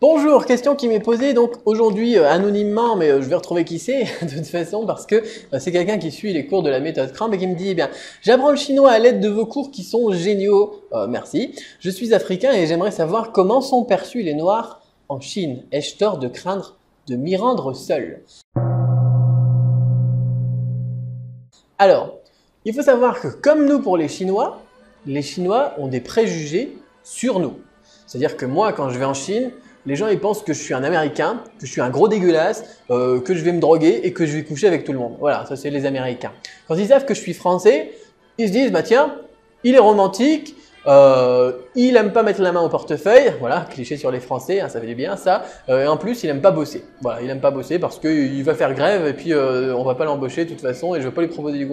Bonjour, question qui m'est posée donc aujourd'hui anonymement, mais je vais retrouver qui c'est de toute façon parce que c'est quelqu'un qui suit les cours de la méthode Cramp et qui me dit, eh bien, j'apprends le chinois à l'aide de vos cours qui sont géniaux, merci. Je suis africain et j'aimerais savoir comment sont perçus les Noirs en Chine. Ai-je tort de craindre de m'y rendre seul? Alors, il faut savoir que comme nous pour les Chinois ont des préjugés sur nous. C'est-à-dire que moi, quand je vais en Chine, les gens ils pensent que je suis un Américain, que je suis un gros dégueulasse, que je vais me droguer et que je vais coucher avec tout le monde. Voilà, ça c'est les Américains. Quand ils savent que je suis français, ils se disent bah tiens, il est romantique, il aime pas mettre la main au portefeuille, voilà, cliché sur les Français, hein, ça fait du bien ça. Et en plus, il aime pas bosser. Voilà, il aime pas bosser parce qu'il va faire grève et puis on va pas l'embaucher de toute façon et je vais pas lui proposer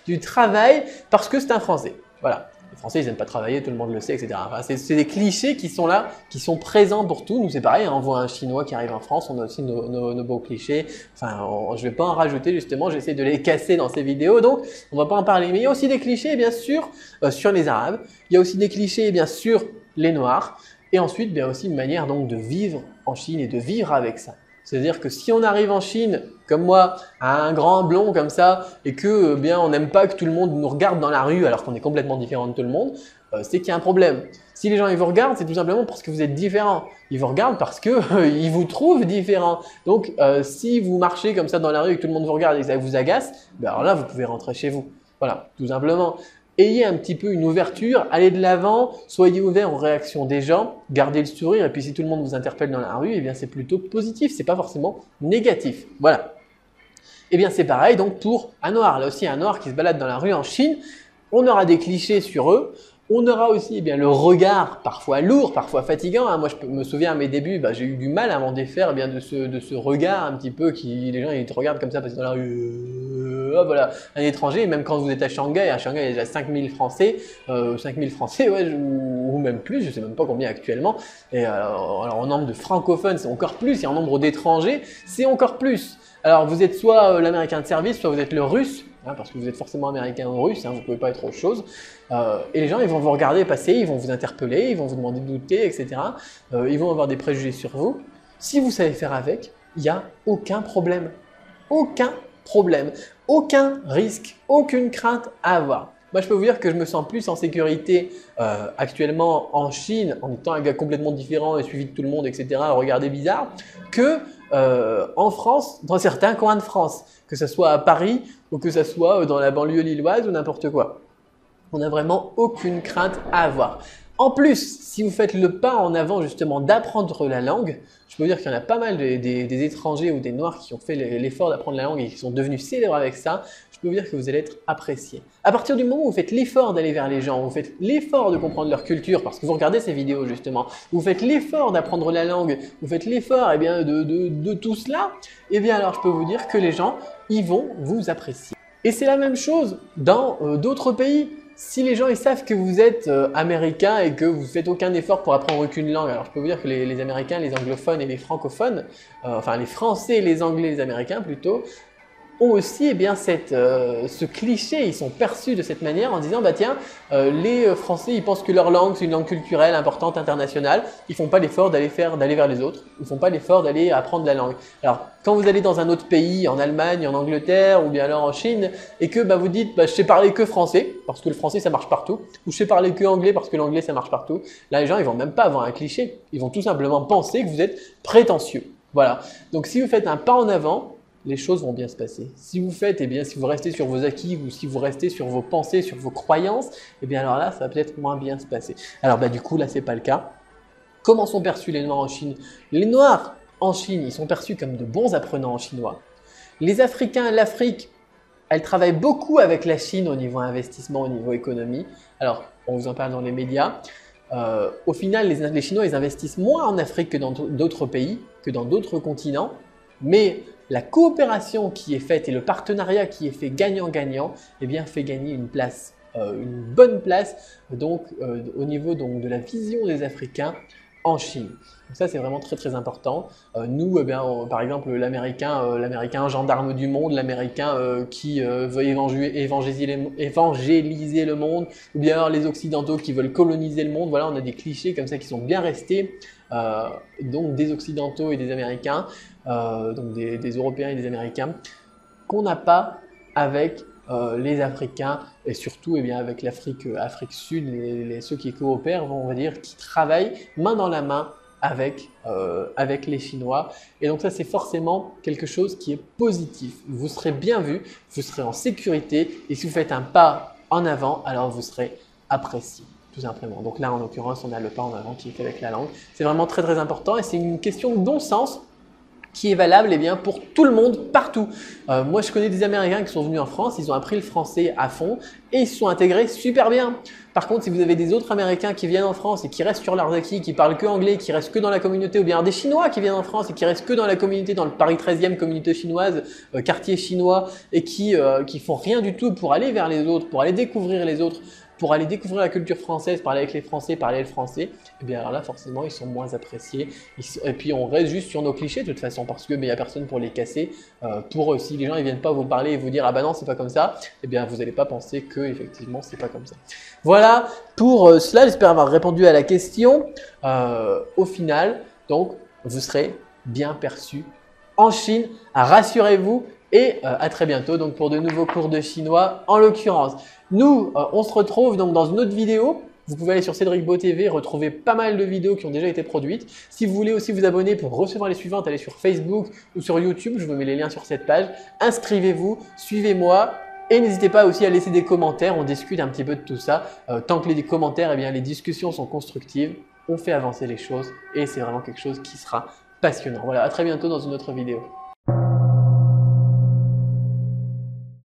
du travail parce que c'est un Français. Voilà. Les Français, ils n'aiment pas travailler, tout le monde le sait, etc. Enfin, c'est des clichés qui sont là, qui sont présents pour tout. Nous, c'est pareil, hein, on voit un Chinois qui arrive en France, on a aussi nos beaux clichés. Enfin, je vais pas en rajouter justement, j'essaie de les casser dans ces vidéos, donc on va pas en parler. Mais il y a aussi des clichés, bien sûr, sur les Arabes. Il y a aussi des clichés, bien sûr, les Noirs. Et ensuite, bien aussi une manière donc de vivre en Chine et de vivre avec ça. C'est-à-dire que si on arrive en Chine, comme moi, à un grand blond comme ça, et que bien on n'aime pas que tout le monde nous regarde dans la rue alors qu'on est complètement différent de tout le monde, c'est qu'il y a un problème. Si les gens ils vous regardent, c'est tout simplement parce que vous êtes différent. Ils vous regardent parce que ils vous trouvent différent. Donc, si vous marchez comme ça dans la rue et que tout le monde vous regarde et que ça vous agace, ben alors là vous pouvez rentrer chez vous. Voilà, tout simplement. Ayez un petit peu une ouverture, allez de l'avant, soyez ouvert aux réactions des gens, gardez le sourire et puis si tout le monde vous interpelle dans la rue, eh bien c'est plutôt positif, c'est pas forcément négatif. Voilà. Eh bien c'est pareil donc pour un Noir. Là aussi un Noir qui se balade dans la rue en Chine, on aura des clichés sur eux. On aura aussi eh bien, le regard parfois lourd, parfois fatigant. Hein. Moi, je me souviens à mes débuts, j'ai eu du mal à m'en défaire eh bien, de ce regard un petit peu qui les gens ils te regardent comme ça parce que dans la rue, voilà, un étranger. Et même quand vous êtes à Shanghai il y a déjà 5000 Français, 5000 Français ouais, ou même plus, je ne sais même pas combien actuellement. Et alors en nombre de francophones, c'est encore plus. Et en nombre d'étrangers, c'est encore plus. Alors vous êtes soit l'américain de service, soit vous êtes le russe. Hein, parce que vous êtes forcément américain ou russe, hein, vous ne pouvez pas être autre chose. Et les gens, ils vont vous regarder passer, ils vont vous interpeller, ils vont vous demander de douter, etc. Ils vont avoir des préjugés sur vous. Si vous savez faire avec, il n'y a aucun problème. Aucun problème. Aucun risque, aucune crainte à avoir. Moi, je peux vous dire que je me sens plus en sécurité actuellement en Chine, en étant un gars complètement différent et suivi de tout le monde, etc., regardé bizarre, que en France, dans certains coins de France, que ce soit à Paris ou que ce soit dans la banlieue lilloise ou n'importe quoi. On n'a vraiment aucune crainte à avoir. En plus, si vous faites le pas en avant justement d'apprendre la langue, je peux vous dire qu'il y en a pas mal des étrangers ou des Noirs qui ont fait l'effort d'apprendre la langue et qui sont devenus célèbres avec ça. Je peux vous dire que vous allez être apprécié. À partir du moment où vous faites l'effort d'aller vers les gens, vous faites l'effort de comprendre leur culture, parce que vous regardez ces vidéos justement, vous faites l'effort d'apprendre la langue, vous faites l'effort eh bien, de tout cela, eh bien alors je peux vous dire que les gens, ils vont vous apprécier. Et c'est la même chose dans d'autres pays. Si les gens ils savent que vous êtes américain et que vous ne faites aucun effort pour apprendre aucune langue, alors je peux vous dire que les Américains, les anglophones et les francophones, enfin les Français, les Anglais, les Américains plutôt, ont aussi eh bien, ce cliché, ils sont perçus de cette manière en disant bah tiens, les Français ils pensent que leur langue c'est une langue culturelle importante, internationale, ils font pas l'effort d'aller vers les autres, ils font pas l'effort d'aller apprendre la langue. Alors quand vous allez dans un autre pays, en Allemagne, en Angleterre ou bien alors en Chine et que vous dites je sais parler que français parce que le français ça marche partout, ou je sais parler que anglais parce que l'anglais ça marche partout, là les gens ils vont même pas avoir un cliché, ils vont tout simplement penser que vous êtes prétentieux. Voilà, donc si vous faites un pas en avant, les choses vont bien se passer. Si vous faites, eh bien, si vous restez sur vos acquis ou si vous restez sur vos pensées, sur vos croyances, eh bien alors là, ça va peut-être moins bien se passer. Alors du coup, là, c'est pas le cas. Comment sont perçus les Noirs en Chine? Les Noirs en Chine, ils sont perçus comme de bons apprenants en chinois. Les Africains, l'Afrique, elle travaille beaucoup avec la Chine au niveau investissement, au niveau économie. Alors, on vous en parle dans les médias. Au final, les Chinois, ils investissent moins en Afrique que dans d'autres pays, que dans d'autres continents. Mais la coopération qui est faite et le partenariat qui est fait gagnant-gagnant, eh bien, fait gagner une place, une bonne place. Donc, au niveau donc, de la vision des Africains, en Chine. Donc ça, c'est vraiment très très important. Nous, par exemple, l'Américain gendarme du monde, l'Américain qui veut évangéliser le monde, ou bien alors les Occidentaux qui veulent coloniser le monde. Voilà, on a des clichés comme ça qui sont bien restés. Donc des Occidentaux et des Américains, donc des Européens et des Américains, qu'on n'a pas avec les Africains et surtout avec l'Afrique Sud, ceux qui coopèrent, on va dire, qui travaillent main dans la main avec les Chinois. Et donc ça, c'est forcément quelque chose qui est positif. Vous serez bien vu, vous serez en sécurité et si vous faites un pas en avant, alors vous serez apprécié. Tout simplement. Donc là, en l'occurrence, on a le pas en avant qui est fait avec la langue. C'est vraiment très très important et c'est une question de bon sens qui est valable pour tout le monde, partout. Moi, je connais des Américains qui sont venus en France, ils ont appris le français à fond et ils se sont intégrés super bien. Par contre, si vous avez des autres Américains qui viennent en France et qui restent sur leurs acquis, qui parlent que anglais, qui restent que dans la communauté, ou bien des Chinois qui viennent en France et qui restent que dans la communauté, dans le Paris 13e, communauté chinoise, quartier chinois, et qui font rien du tout pour aller vers les autres, pour aller découvrir les autres, pour aller découvrir la culture française, parler avec les Français, parler le français, et bien alors là, forcément, ils sont moins appréciés. Et puis, on reste juste sur nos clichés de toute façon, parce que il n'y a personne pour les casser. Pour eux, si les gens ne viennent pas vous parler et vous dire « Ah bah non, c'est pas comme ça », eh bien, vous n'allez pas penser que effectivement c'est pas comme ça. Voilà pour cela, j'espère avoir répondu à la question. Au final, donc, vous serez bien perçu en Chine, rassurez-vous. Et à très bientôt donc pour de nouveaux cours de chinois en l'occurrence. Nous, on se retrouve donc dans une autre vidéo. Vous pouvez aller sur Cédric Beau TV, retrouver pas mal de vidéos qui ont déjà été produites. Si vous voulez aussi vous abonner pour recevoir les suivantes, allez sur Facebook ou sur YouTube. Je vous mets les liens sur cette page. Inscrivez-vous, suivez-moi. Et n'hésitez pas aussi à laisser des commentaires, on discute un petit peu de tout ça. Tant que les commentaires, les discussions sont constructives, on fait avancer les choses et c'est vraiment quelque chose qui sera passionnant. Voilà, à très bientôt dans une autre vidéo.